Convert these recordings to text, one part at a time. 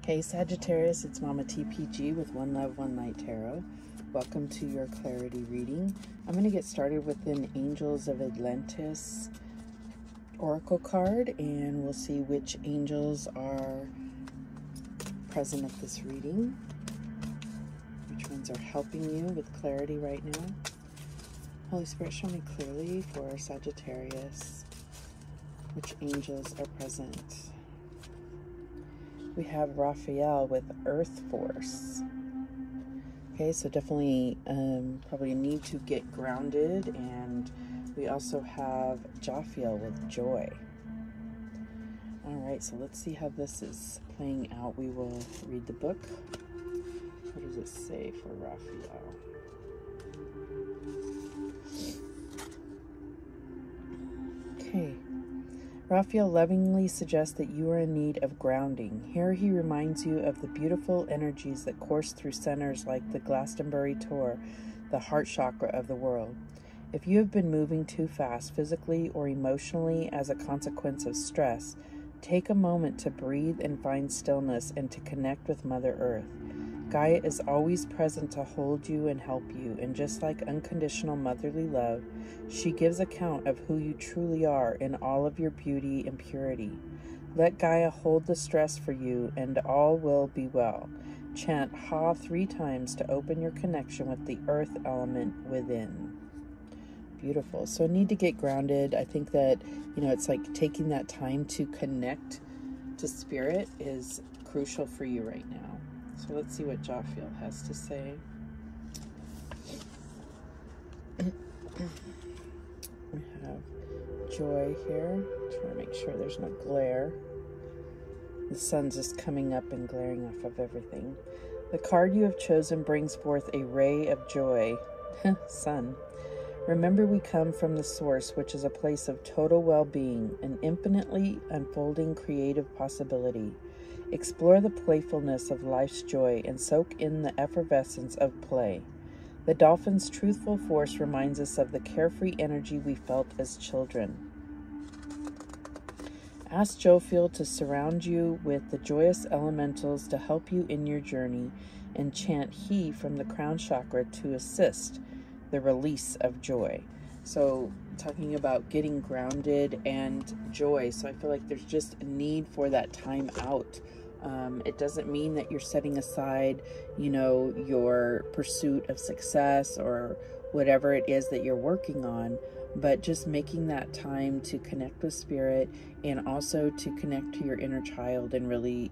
Hey Sagittarius, it's Mama TPG with One Love, One Light Tarot. Welcome to your clarity reading. I'm going to get started with an Angels of Atlantis oracle card, and we'll see which angels are present at this reading. Which ones are helping you with clarity right now? Holy Spirit, show me clearly for Sagittarius which angels are present. We have Raphael with Earth Force. Okay, so definitely probably need to get grounded. And we also have Jophiel with Joy. All right, so let's see how this is playing out. We will read the book. What does it say for Raphael? Okay. Raphael lovingly suggests that you are in need of grounding. Here he reminds you of the beautiful energies that course through centers like the Glastonbury Tor, the heart chakra of the world. If you have been moving too fast physically or emotionally as a consequence of stress, take a moment to breathe and find stillness and to connect with Mother Earth. Gaia is always present to hold you and help you, and just like unconditional motherly love, she gives account of who you truly are in all of your beauty and purity. Let Gaia hold the stress for you, and all will be well. Chant Ha 3 times to open your connection with the earth element within. Beautiful. So I need to get grounded. I think that, it's like taking that time to connect to spirit is crucial for you right now. So let's see what Jophiel has to say. We have Joy here. Trying to make sure there's no glare. The sun's just coming up and glaring off of everything. The card you have chosen brings forth a ray of joy. Sun. Remember, we come from the source, which is a place of total well-being, an infinitely unfolding creative possibility. Explore the playfulness of life's joy and soak in the effervescence of play. The dolphin's truthful force reminds us of the carefree energy we felt as children. Ask Jophiel to surround you with the joyous elementals to help you in your journey, and chant He from the crown chakra to assist the release of joy. So talking about getting grounded and joy. So I feel like there's just a need for that time out. It doesn't mean that you're setting aside, your pursuit of success or whatever it is that you're working on, but just making that time to connect with spirit and also to connect to your inner child and really,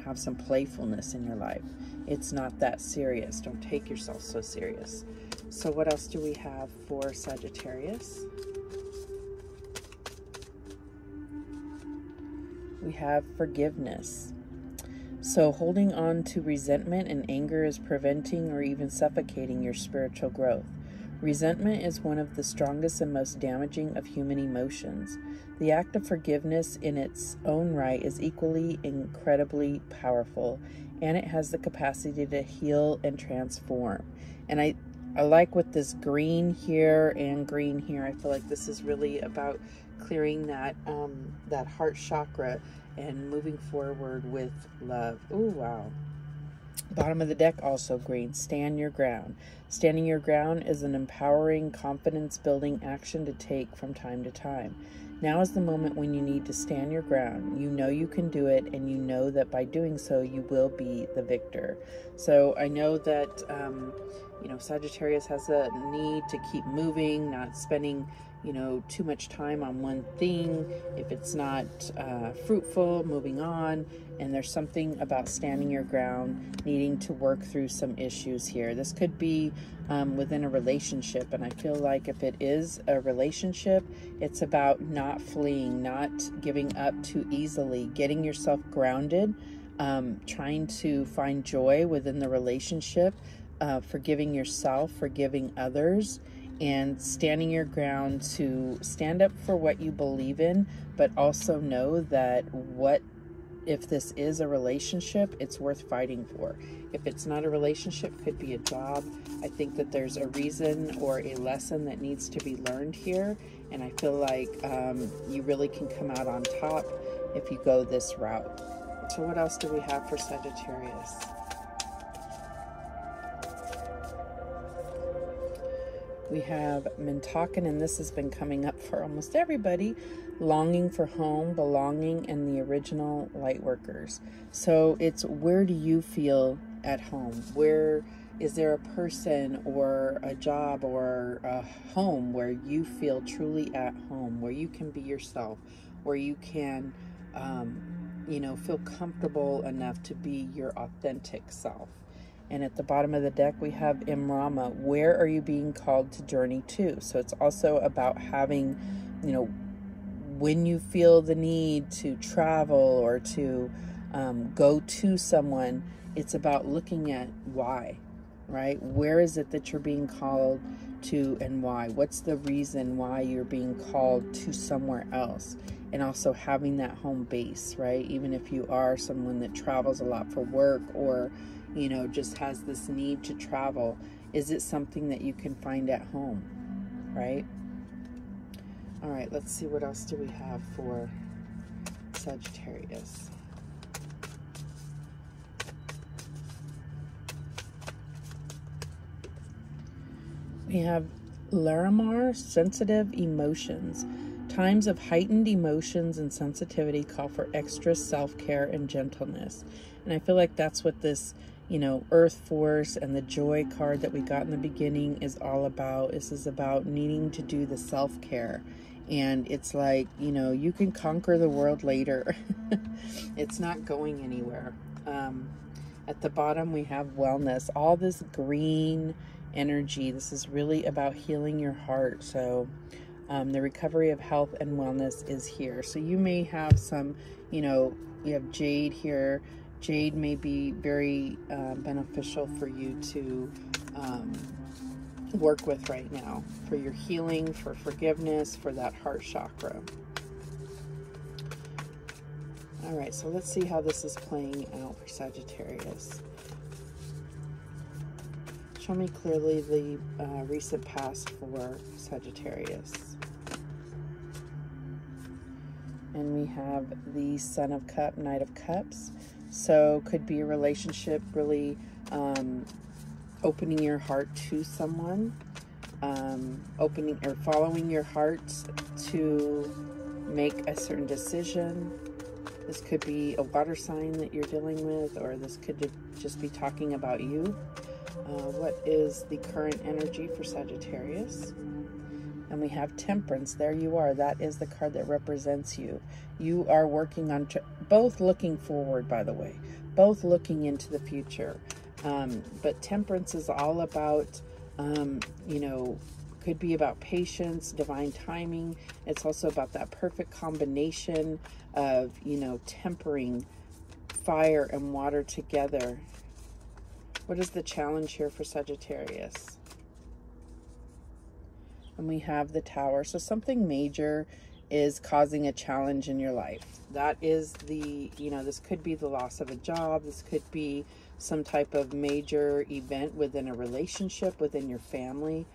have some playfulness in your life. It's not that serious. Don't take yourself so serious. So what else do we have for Sagittarius? We have forgiveness. So holding on to resentment and anger is preventing or even suffocating your spiritual growth. Resentment is one of the strongest and most damaging of human emotions. The act of forgiveness in its own right is equally incredibly powerful, and it has the capacity to heal and transform. And I like with this green here and green here, I feel like this is really about clearing that that heart chakra and moving forward with love. Oh, wow. Bottom of the deck, also green. Stand your ground. Standing your ground is an empowering, confidence-building action to take from time to time. Now is the moment when you need to stand your ground. You know you can do it, and you know that by doing so, you will be the victor. So I know that, Sagittarius has a need to keep moving, not spending too much time on one thing. If it's not fruitful, moving on. And there's something about standing your ground, needing to work through some issues here. This could be within a relationship. And I feel like if it is a relationship, it's about not fleeing, not giving up too easily, getting yourself grounded, trying to find joy within the relationship, forgiving yourself, forgiving others, and standing your ground to stand up for what you believe in, but also know that if this is a relationship, it's worth fighting for. If it's not a relationship, could be a job. I think that there's a reason or a lesson that needs to be learned here, and I feel like you really can come out on top if you go this route. So what else do we have for Sagittarius? We have been talking, and this has been coming up for almost everybody, longing for home, belonging, and the original light workers. So it's, where do you feel at home? Where is there a person or a job or a home where you feel truly at home, where you can be yourself, where you can, you know, feel comfortable enough to be your authentic self? And at the bottom of the deck, we have Imrama. Where are you being called to journey to? So it's also about having, you know, when you feel the need to travel or to go to someone, it's about looking at why, right? Where is it that you're being called to and why? What's the reason why you're being called to somewhere else? And also having that home base, right? Even if you are someone that travels a lot for work, or you know, just has this need to travel, is it something that you can find at home, right? All right, let's see, what else do we have for Sagittarius? We have Larimar, sensitive emotions. Times of heightened emotions and sensitivity call for extra self-care and gentleness. And I feel like that's what this, you know, Earth Force and the Joy card that we got in the beginning is all about. This is about needing to do the self-care. And it's like, you know, you can conquer the world later. It's not going anywhere. At the bottom, we have wellness. All this green energy. This is really about healing your heart. So the recovery of health and wellness is here. So you may have some, you know, you have jade here. Jade may be very beneficial for you to work with right now for your healing, for forgiveness, for that heart chakra. All right, so let's see how this is playing out for Sagittarius. Show me clearly the recent past for Sagittarius. And we have the Son of Cups, Knight of Cups. So could be a relationship really opening your heart to someone, opening or following your heart to make a certain decision. This could be a water sign that you're dealing with, or this could just be talking about you. What is the current energy for Sagittarius? And we have Temperance. There you are. That is the card that represents you. You are working on both looking forward, by the way, both looking into the future. But Temperance is all about, you know, could be about patience, divine timing. It's also about that perfect combination of, you know, tempering fire and water together. What is the challenge here for Sagittarius? And we have the Tower. So something major is causing a challenge in your life. That is the, you know, this could be the loss of a job. This could be some type of major event within a relationship, within your family.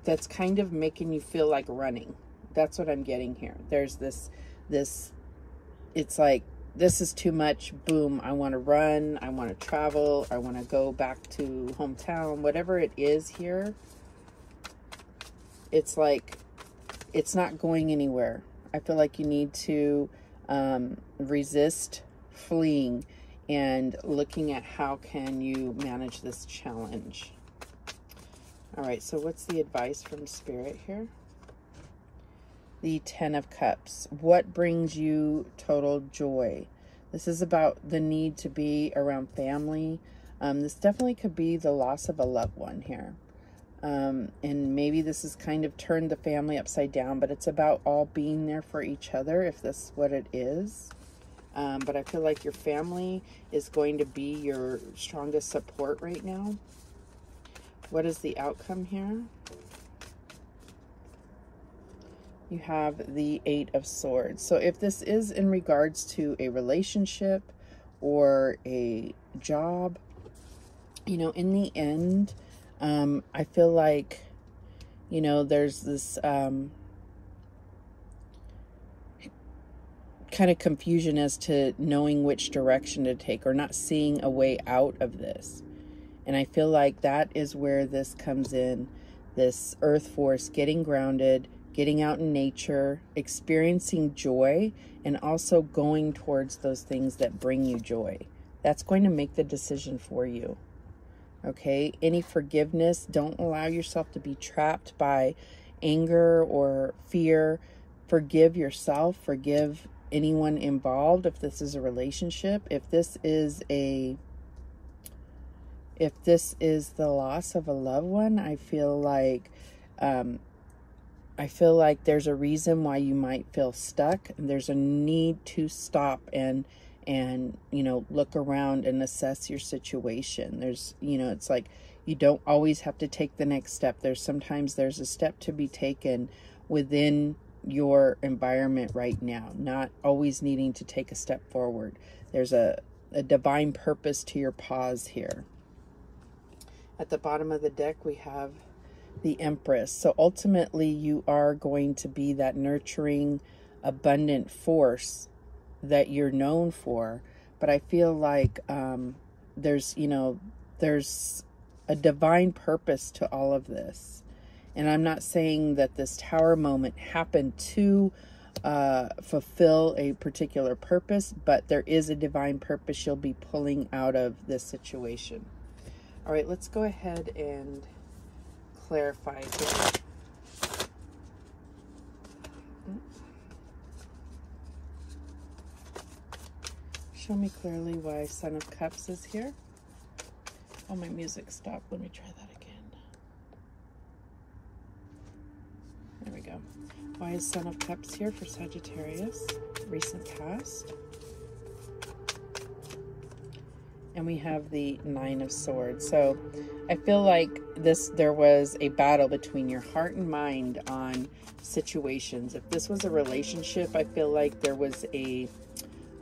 That's kind of making you feel like running. That's what I'm getting here. There's this, it's like, this is too much. Boom. I want to run. I want to travel. I want to go back to hometown. Whatever it is here, it's like, it's not going anywhere. I feel like you need to resist fleeing and looking at how can you manage this challenge. All right. So what's the advice from Spirit here? The Ten of Cups. What brings you total joy? This is about the need to be around family. This definitely could be the loss of a loved one here. And maybe this has kind of turned the family upside down, but it's about all being there for each other, if that's what it is. But I feel like your family is going to be your strongest support right now. What is the outcome here? You have the Eight of Swords. So if this is in regards to a relationship or a job, you know, in the end, I feel like, you know, there's this, kind of confusion as to knowing which direction to take, or not seeing a way out of this. And I feel like that is where this comes in, this earth force, getting grounded, getting out in nature, experiencing joy, and also going towards those things that bring you joy. That's going to make the decision for you. Okay? Any forgiveness, don't allow yourself to be trapped by anger or fear. Forgive yourself, forgive anyone involved. If this is a relationship, if this is the loss of a loved one, I feel like there's a reason why you might feel stuck, and there's a need to stop and look around and assess your situation. There's, it's like you don't always have to take the next step. Sometimes there's a step to be taken within your environment right now, not always needing to take a step forward. There's a divine purpose to your pause here. At the bottom of the deck, we have the Empress. So ultimately, you are going to be that nurturing, abundant force that you're known for. But I feel like there's a divine purpose to all of this. And I'm not saying that this tower moment happened to fulfill a particular purpose, but there is a divine purpose you'll be pulling out of this situation. All right, let's go ahead and clarify here. Show me clearly why Son of Cups is here. Oh, my music stopped. Let me try that again. There we go. Why is Son of Cups here for Sagittarius? Recent past. And we have the Nine of Swords. So I feel like there was a battle between your heart and mind on situations. If this was a relationship, I feel like there was a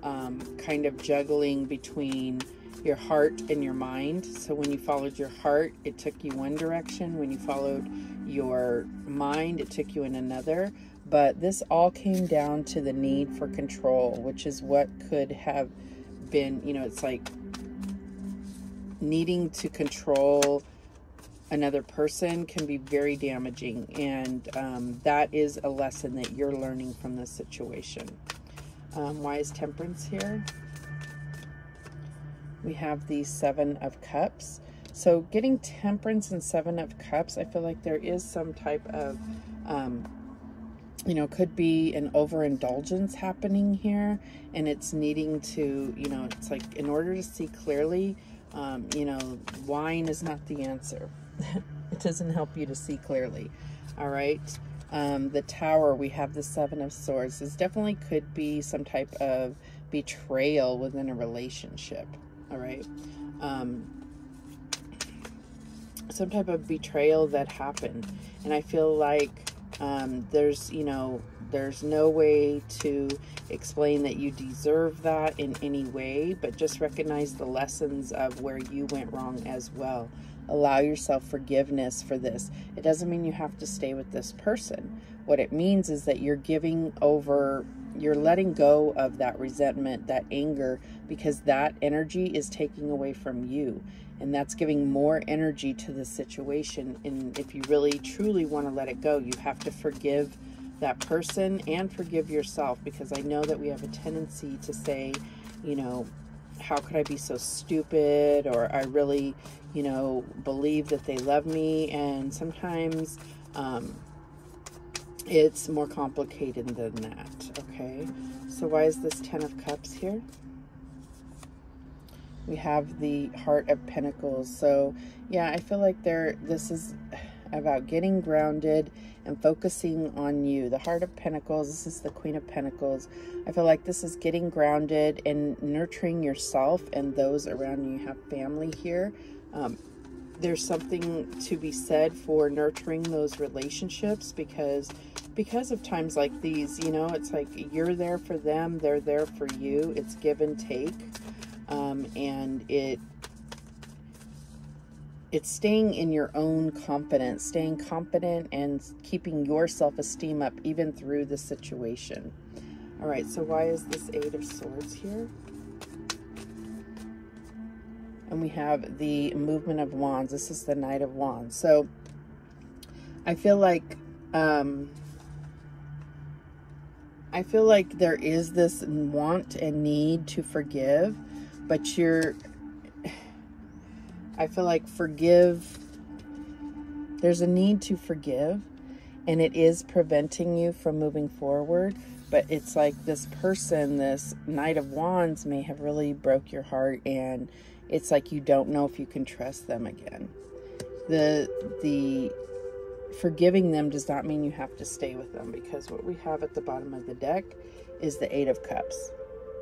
kind of juggling between your heart and your mind. So when you followed your heart, it took you one direction. When you followed your mind, it took you in another. But this all came down to the need for control, which is what could have been, it's like needing to control another person can be very damaging. And that is a lesson that you're learning from this situation. Why is Temperance here? We have the Seven of Cups. So getting Temperance and Seven of Cups, I feel like there is some type of, could be an overindulgence happening here. And it's needing to, it's like in order to see clearly, wine is not the answer. It doesn't help you to see clearly. All right. The Tower, we have the Seven of Swords. This definitely could be some type of betrayal within a relationship. All right. Some type of betrayal that happened. And I feel like there's no way to explain that you deserve that in any way, but just recognize the lessons of where you went wrong as well. Allow yourself forgiveness for this. It doesn't mean you have to stay with this person. What it means is that you're you're letting go of that resentment, that anger, because that energy is taking away from you. And that's giving more energy to the situation. And if you really, truly want to let it go, you have to forgive that person and forgive yourself, because I know that we have a tendency to say, how could I be so stupid? Or I really, believe that they love me. And sometimes it's more complicated than that. Okay. So why is this Ten of Cups here? We have the Heart of Pentacles. So yeah, I feel like this is about getting grounded and focusing on you. The Heart of Pentacles, this is the Queen of Pentacles. I feel like this is getting grounded and nurturing yourself and those around you. You have family here. There's something to be said for nurturing those relationships, because of times like these, it's like you're there for them, they're there for you. It's give and take. And it's staying in your own confidence, staying confident and keeping your self-esteem up even through the situation. All right, so why is this Eight of Swords here? And we have the movement of wands. This is the Knight of Wands. So I feel like there is this want and need to forgive, but I feel like there's a need to forgive, and it is preventing you from moving forward. But it's like this person, this Knight of Wands, may have really broke your heart, and it's like you don't know if you can trust them again. The forgiving them does not mean you have to stay with them, because what we have at the bottom of the deck is the Eight of Cups.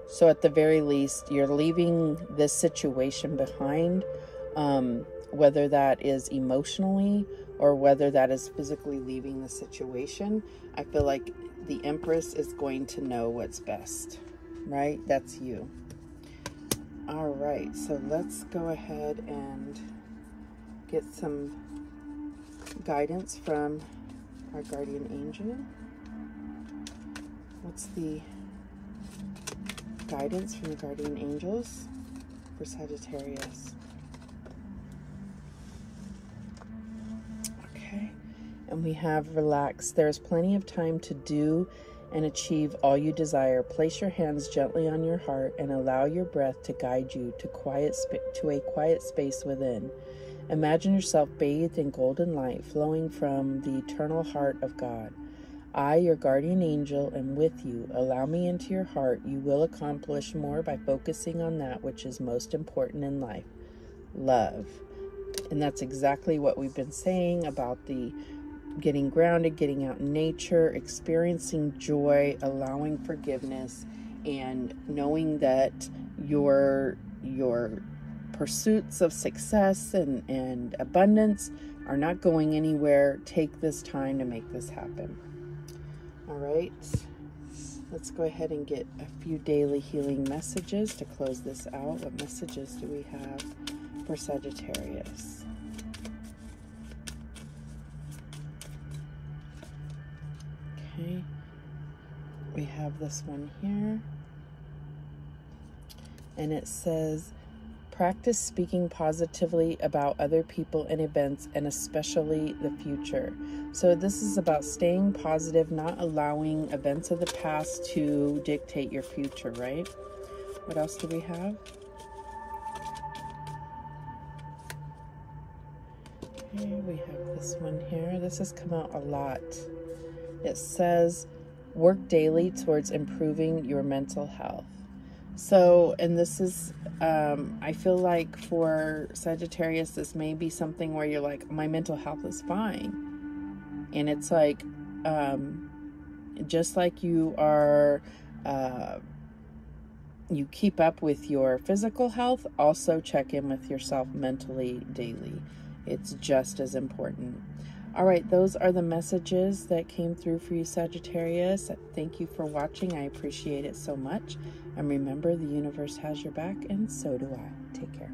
So at the very least, you're leaving this situation behind, whether that is emotionally or whether that is physically leaving the situation. I feel like the Empress is going to know what's best, right? That's you. All right, so let's go ahead and get some guidance from our guardian angel. What's the guidance from the guardian angels for Sagittarius? Okay, and we have relax. There is plenty of time to do and achieve all you desire. Place your hands gently on your heart and allow your breath to guide you to a quiet space within. Imagine yourself bathed in golden light flowing from the eternal heart of God. I, your guardian angel, am with you. Allow me into your heart. You will accomplish more by focusing on that which is most important in life. Love. And that's exactly what we've been saying about the getting grounded, getting out in nature, experiencing joy, allowing forgiveness, and knowing that your pursuits of success and abundance are not going anywhere. Take this time to make this happen. All right, let's go ahead and get a few daily healing messages to close this out. What messages do we have for Sagittarius? Okay, we have this one here, and it says, practice speaking positively about other people and events, and especially the future. So this is about staying positive, not allowing events of the past to dictate your future, right? What else do we have? Okay, we have this one here. This has come out a lot. It says, work daily towards improving your mental health. So, and this is, I feel like for Sagittarius, this may be something where you're like, my mental health is fine. And it's like, just like you are, you keep up with your physical health, also check in with yourself mentally daily. It's just as important. All right, those are the messages that came through for you, Sagittarius. Thank you for watching. I appreciate it so much. And remember, the universe has your back, and so do I. Take care.